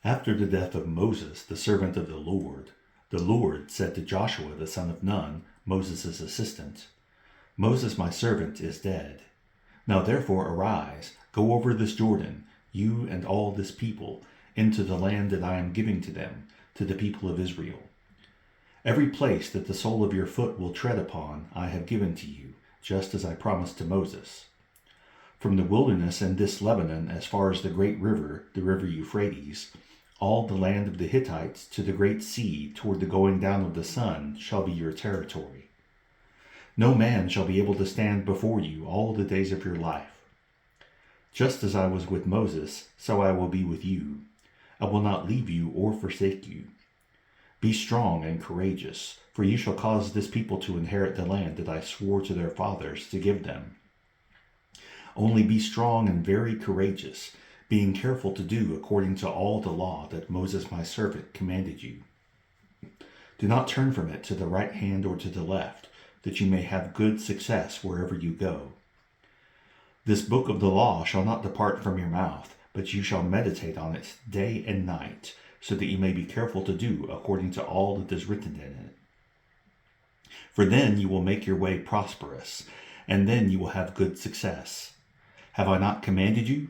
After the death of Moses, the servant of the Lord said to Joshua the son of Nun, Moses' assistant, Moses my servant is dead. Now therefore arise, go over this Jordan, you and all this people, into the land that I am giving to them, to the people of Israel. Every place that the sole of your foot will tread upon I have given to you, just as I promised to Moses. From the wilderness and this Lebanon as far as the great river, the river Euphrates, all the land of the Hittites to the great sea toward the going down of the sun shall be your territory. No man shall be able to stand before you all the days of your life. Just as I was with Moses, so I will be with you. I will not leave you or forsake you. Be strong and courageous, for you shall cause this people to inherit the land that I swore to their fathers to give them. Only be strong and very courageous, being careful to do according to all the law that Moses my servant commanded you. Do not turn from it to the right hand or to the left, that you may have good success wherever you go. This book of the law shall not depart from your mouth, but you shall meditate on it day and night, so that you may be careful to do according to all that is written in it. For then you will make your way prosperous, and then you will have good success. Have I not commanded you?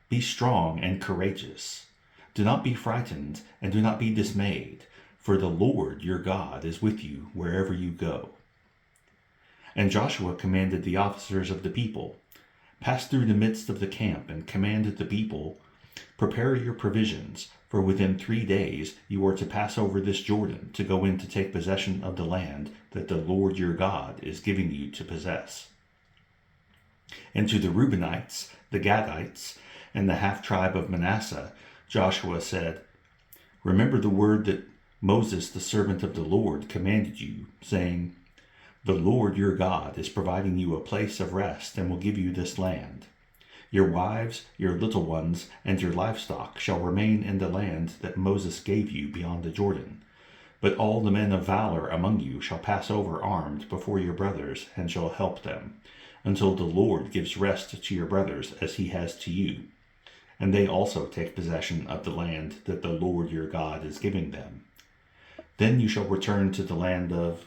Be strong and courageous. Do not be frightened, and do not be dismayed, for the Lord your God is with you wherever you go. And Joshua commanded the officers of the people, pass through the midst of the camp, and commanded the people, prepare your provisions, for within 3 days you are to pass over this Jordan to go in to take possession of the land that the Lord your God is giving you to possess. And to the Reubenites, the Gadites, and the half-tribe of Manasseh, Joshua said, remember the word that Moses, the servant of the Lord, commanded you, saying, the Lord your God is providing you a place of rest and will give you this land. Your wives, your little ones, and your livestock shall remain in the land that Moses gave you beyond the Jordan. But all the men of valor among you shall pass over armed before your brothers and shall help them, until the Lord gives rest to your brothers as he has to you, and they also take possession of the land that the Lord your God is giving them. Then you shall return to the land of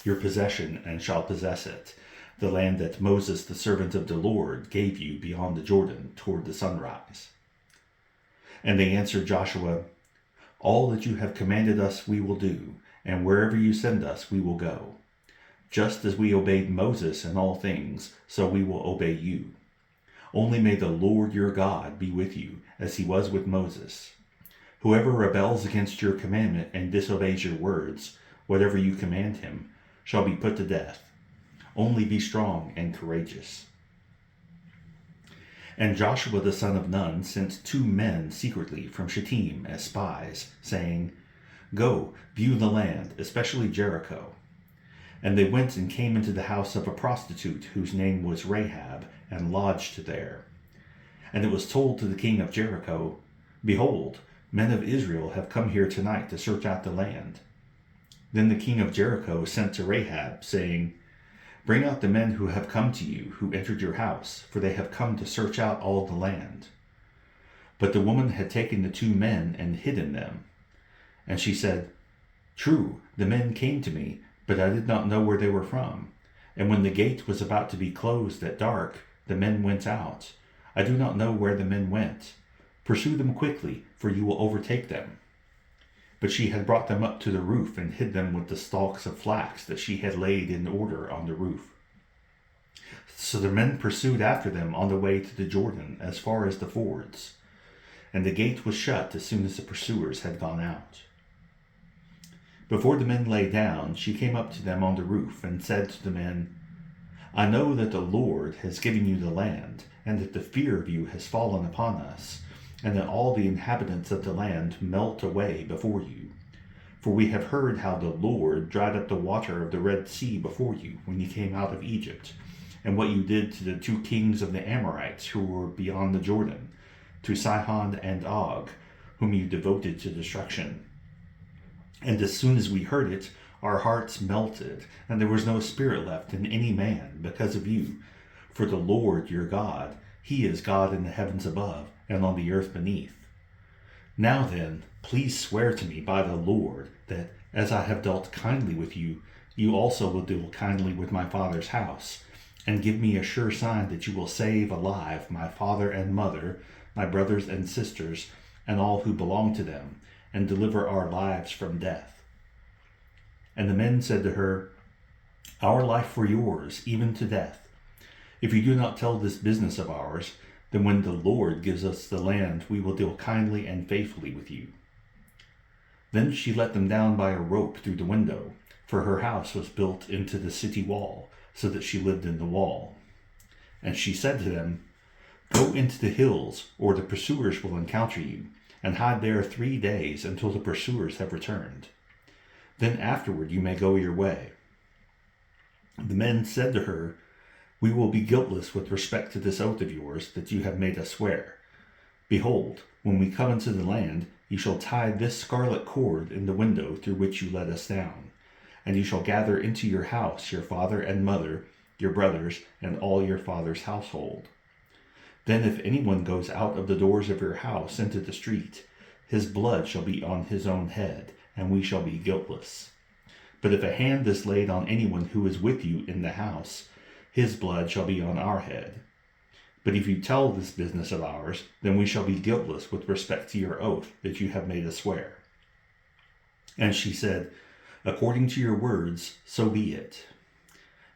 your possession and shall possess it, the land that Moses the servant of the Lord gave you beyond the Jordan toward the sunrise. And they answered Joshua, all that you have commanded us we will do, and wherever you send us we will go. Just as we obeyed Moses in all things, so we will obey you. Only may the Lord your God be with you, as he was with Moses. Whoever rebels against your commandment and disobeys your words, whatever you command him, shall be put to death. Only be strong and courageous. And Joshua the son of Nun sent 2 men secretly from Shittim as spies, saying, go, view the land, especially Jericho. And they went and came into the house of a prostitute whose name was Rahab, and lodged there. And it was told to the king of Jericho, behold, men of Israel have come here tonight to search out the land. Then the king of Jericho sent to Rahab, saying, bring out the men who have come to you, who entered your house, for they have come to search out all the land. But the woman had taken the 2 men and hidden them. And she said, true, the men came to me, but I did not know where they were from. And when the gate was about to be closed at dark, the men went out. I do not know where the men went. Pursue them quickly, for you will overtake them. But she had brought them up to the roof and hid them with the stalks of flax that she had laid in order on the roof. So the men pursued after them on the way to the Jordan as far as the fords. And the gate was shut as soon as the pursuers had gone out. Before the men lay down, she came up to them on the roof and said to the men, I know that the Lord has given you the land, and that the fear of you has fallen upon us, and that all the inhabitants of the land melt away before you. For we have heard how the Lord dried up the water of the Red Sea before you when you came out of Egypt, and what you did to the 2 kings of the Amorites who were beyond the Jordan, to Sihon and Og, whom you devoted to destruction. And as soon as we heard it, our hearts melted, and there was no spirit left in any man because of you. For the Lord your God He is God in the heavens above and on the earth beneath. Now then, please swear to me by the Lord that, as I have dealt kindly with you, you also will deal kindly with my father's house, and give me a sure sign that you will save alive my father and mother, my brothers and sisters, and all who belong to them, and deliver our lives from death." And the men said to her, "Our life for yours, even to death. If you do not tell this business of ours, then when the Lord gives us the land, we will deal kindly and faithfully with you." Then she let them down by a rope through the window, for her house was built into the city wall, so that she lived in the wall. And she said to them, "Go into the hills, or the pursuers will encounter you, and hide there 3 days until the pursuers have returned. Then afterward you may go your way." The men said to her, "We will be guiltless with respect to this oath of yours that you have made us swear. Behold, when we come into the land, you shall tie this scarlet cord in the window through which you let us down, and you shall gather into your house your father and mother, your brothers, and all your father's household. Then if anyone goes out of the doors of your house into the street, his blood shall be on his own head, and we shall be guiltless. But if a hand is laid on anyone who is with you in the house, his blood shall be on our head. But if you tell this business of ours, then we shall be guiltless with respect to your oath that you have made us swear." And she said, "According to your words, so be it."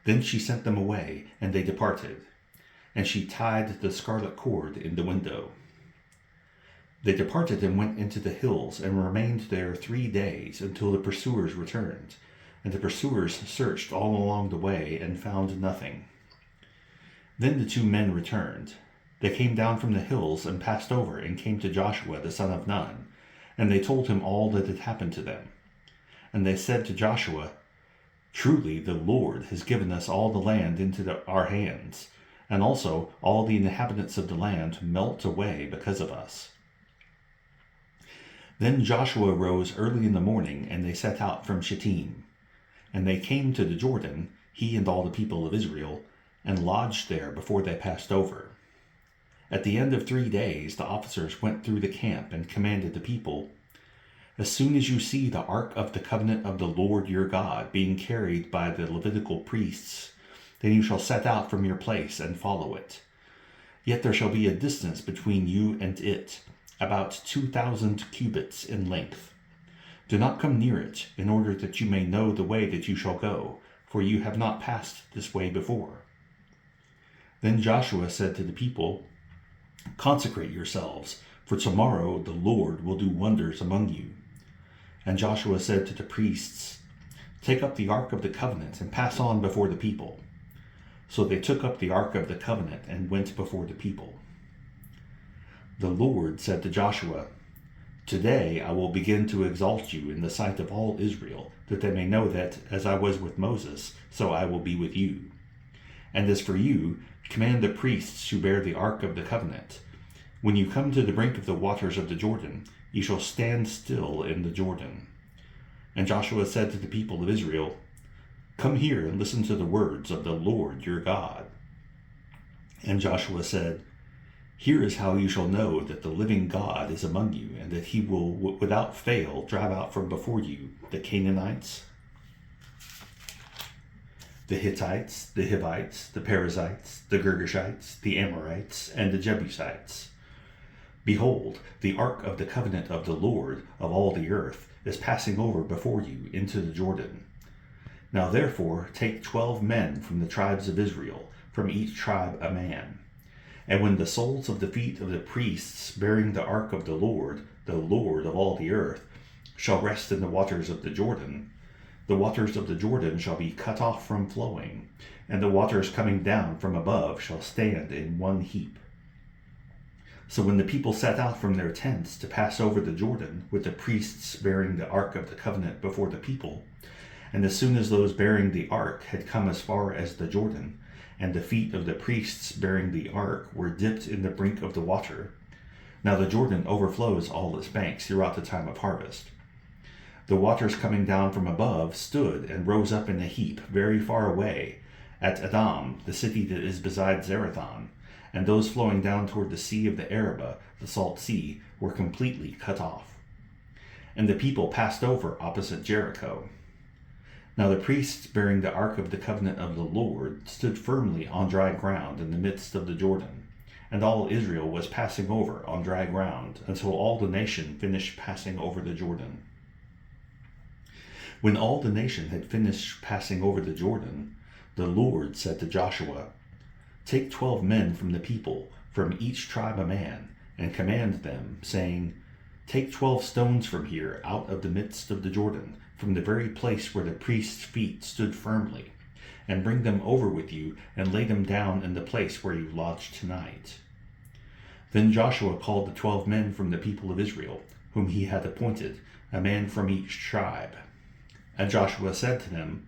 Then she sent them away, and they departed. And she tied the scarlet cord in the window. They departed and went into the hills, and remained there 3 days, until the pursuers returned. And the pursuers searched all along the way, and found nothing. Then the 2 men returned. They came down from the hills, and passed over, and came to Joshua the son of Nun. And they told him all that had happened to them. And they said to Joshua, "Truly the Lord has given us all the land into our hands, and also all the inhabitants of the land melt away because of us." Then Joshua rose early in the morning, and they set out from Shittim. And they came to the Jordan, he and all the people of Israel, and lodged there before they passed over. At the end of 3 days, the officers went through the camp and commanded the people, "As soon as you see the ark of the covenant of the Lord your God being carried by the Levitical priests, then you shall set out from your place and follow it. Yet there shall be a distance between you and it, about 2,000 cubits in length. Do not come near it, in order that you may know the way that you shall go, for you have not passed this way before." Then Joshua said to the people, "Consecrate yourselves, for tomorrow the Lord will do wonders among you." And Joshua said to the priests, "Take up the ark of the covenant and pass on before the people." So they took up the ark of the covenant and went before the people. The Lord said to Joshua, "Today I will begin to exalt you in the sight of all Israel, that they may know that, as I was with Moses, so I will be with you. And as for you, command the priests who bear the ark of the covenant, when you come to the brink of the waters of the Jordan, you shall stand still in the Jordan." And Joshua said to the people of Israel, "Come here and listen to the words of the Lord your God." And Joshua said, "Here is how you shall know that the living God is among you, and that he will without fail drive out from before you the Canaanites, the Hittites, the Hivites, the Perizzites, the Girgashites, the Amorites, and the Jebusites. Behold, the ark of the covenant of the Lord of all the earth is passing over before you into the Jordan. Now therefore take 12 men from the tribes of Israel, from each tribe a man. And when the soles of the feet of the priests bearing the ark of the Lord of all the earth, shall rest in the waters of the Jordan shall be cut off from flowing, and the waters coming down from above shall stand in one heap. So when the people set out from their tents to pass over the Jordan, with the priests bearing the ark of the covenant before the people, and as soon as those bearing the ark had come as far as the Jordan, and the feet of the priests bearing the ark were dipped in the brink of the water, now the Jordan overflows all its banks throughout the time of harvest, the waters coming down from above stood and rose up in a heap very far away, at Adam, the city that is beside Zarethan, and those flowing down toward the sea of the Arabah, the Salt Sea, were completely cut off. And the people passed over opposite Jericho. Now the priests bearing the ark of the covenant of the Lord stood firmly on dry ground in the midst of the Jordan, and all Israel was passing over on dry ground until all the nation finished passing over the Jordan. When all the nation had finished passing over the Jordan, the Lord said to Joshua, "Take 12 men from the people, from each tribe a man, and command them, saying, Take 12 stones from here out of the midst of the Jordan, from the very place where the priest's feet stood firmly, and bring them over with you, and lay them down in the place where you lodged tonight." Then Joshua called the 12 men from the people of Israel, whom he had appointed, a man from each tribe. And Joshua said to them,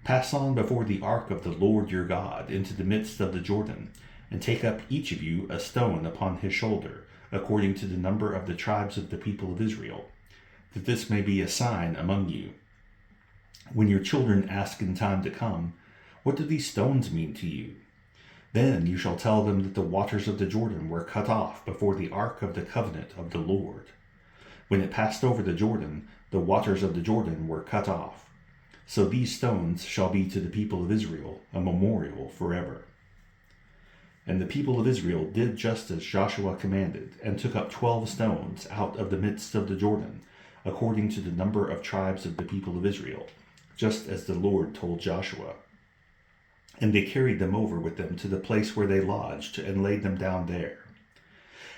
"Pass on before the ark of the Lord your God into the midst of the Jordan, and take up each of you a stone upon his shoulder, according to the number of the tribes of the people of Israel, that this may be a sign among you. When your children ask in time to come, 'What do these stones mean to you?' then you shall tell them that the waters of the Jordan were cut off before the ark of the covenant of the Lord. When it passed over the Jordan, the waters of the Jordan were cut off. So these stones shall be to the people of Israel a memorial forever." And the people of Israel did just as Joshua commanded, and took up 12 stones out of the midst of the Jordan, according to the number of tribes of the people of Israel, just as the Lord told Joshua. And they carried them over with them to the place where they lodged, and laid them down there.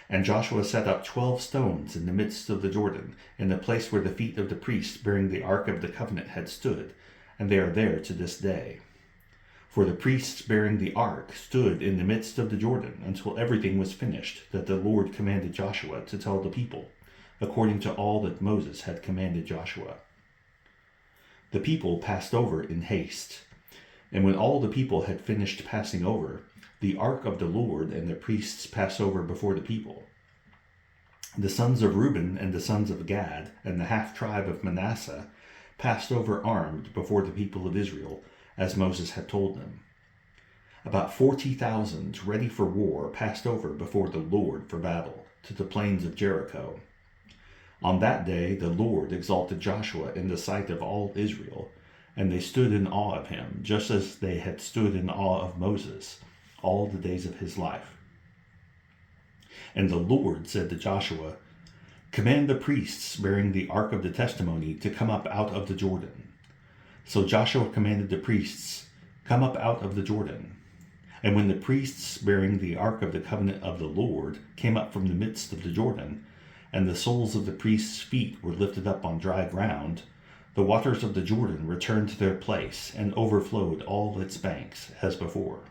And Joshua set up 12 stones in the midst of the Jordan, in the place where the feet of the priests bearing the ark of the covenant had stood, and they are there to this day. For the priests bearing the ark stood in the midst of the Jordan until everything was finished that the Lord commanded Joshua to tell the people, according to all that Moses had commanded Joshua. The people passed over in haste. And when all the people had finished passing over, the ark of the Lord and the priests passed over before the people. The sons of Reuben and the sons of Gad and the half-tribe of Manasseh passed over armed before the people of Israel, as Moses had told them. About 40,000 ready for war passed over before the Lord for battle, to the plains of Jericho. On that day the Lord exalted Joshua in the sight of all Israel, and they stood in awe of him, just as they had stood in awe of Moses all the days of his life. And the Lord said to Joshua, "Command the priests bearing the ark of the testimony to come up out of the Jordan." So Joshua commanded the priests, "Come up out of the Jordan." And when the priests bearing the ark of the covenant of the Lord came up from the midst of the Jordan, and the soles of the priests' feet were lifted up on dry ground, the waters of the Jordan returned to their place and overflowed all its banks as before.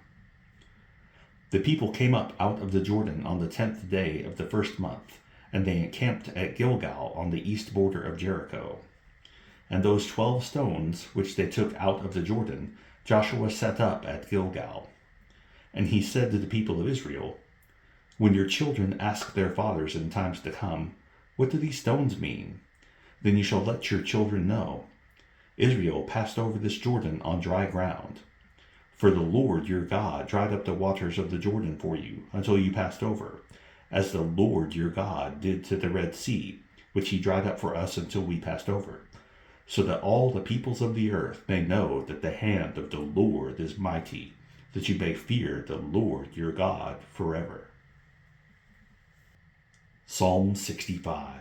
The people came up out of the Jordan on the 10th day of the first month, and they encamped at Gilgal on the east border of Jericho. And those 12 stones which they took out of the Jordan, Joshua set up at Gilgal. And he said to the people of Israel, "When your children ask their fathers in times to come, 'What do these stones mean?' then you shall let your children know, Israel passed over this Jordan on dry ground. For the Lord your God dried up the waters of the Jordan for you until you passed over, as the Lord your God did to the Red Sea, which he dried up for us until we passed over, so that all the peoples of the earth may know that the hand of the Lord is mighty, that you may fear the Lord your God forever." Psalm 65.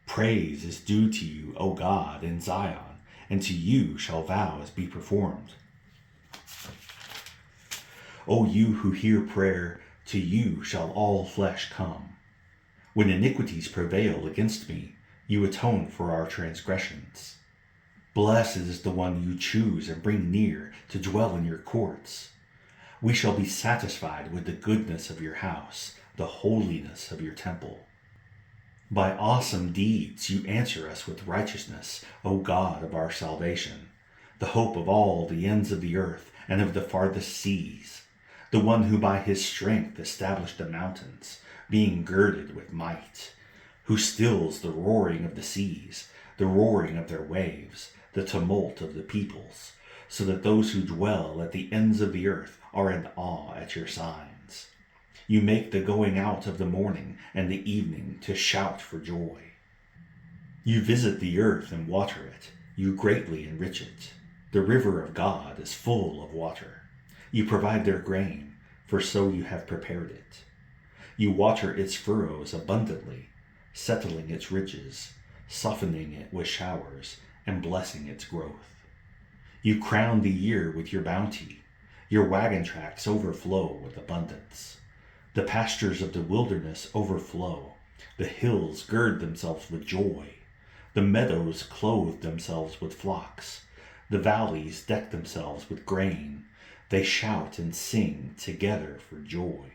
Praise is due to you, O God, in Zion, and to you shall vows be performed. O you who hear prayer, to you shall all flesh come. When iniquities prevail against me, you atone for our transgressions. Blessed is the one you choose and bring near to dwell in your courts. We shall be satisfied with the goodness of your house, the holiness of your temple. By awesome deeds you answer us with righteousness, O God of our salvation, the hope of all the ends of the earth and of the farthest seas, the one who by his strength established the mountains, being girded with might, who stills the roaring of the seas, the roaring of their waves, the tumult of the peoples, so that those who dwell at the ends of the earth are in awe at your signs. You make the going out of the morning and the evening to shout for joy. You visit the earth and water it. You greatly enrich it. The river of God is full of water. You provide their grain, for so you have prepared it. You water its furrows abundantly, settling its ridges, softening it with showers, and blessing its growth. You crown the year with your bounty. Your wagon tracks overflow with abundance. The pastures of the wilderness overflow. The hills gird themselves with joy. The meadows clothe themselves with flocks. The valleys deck themselves with grain. They shout and sing together for joy.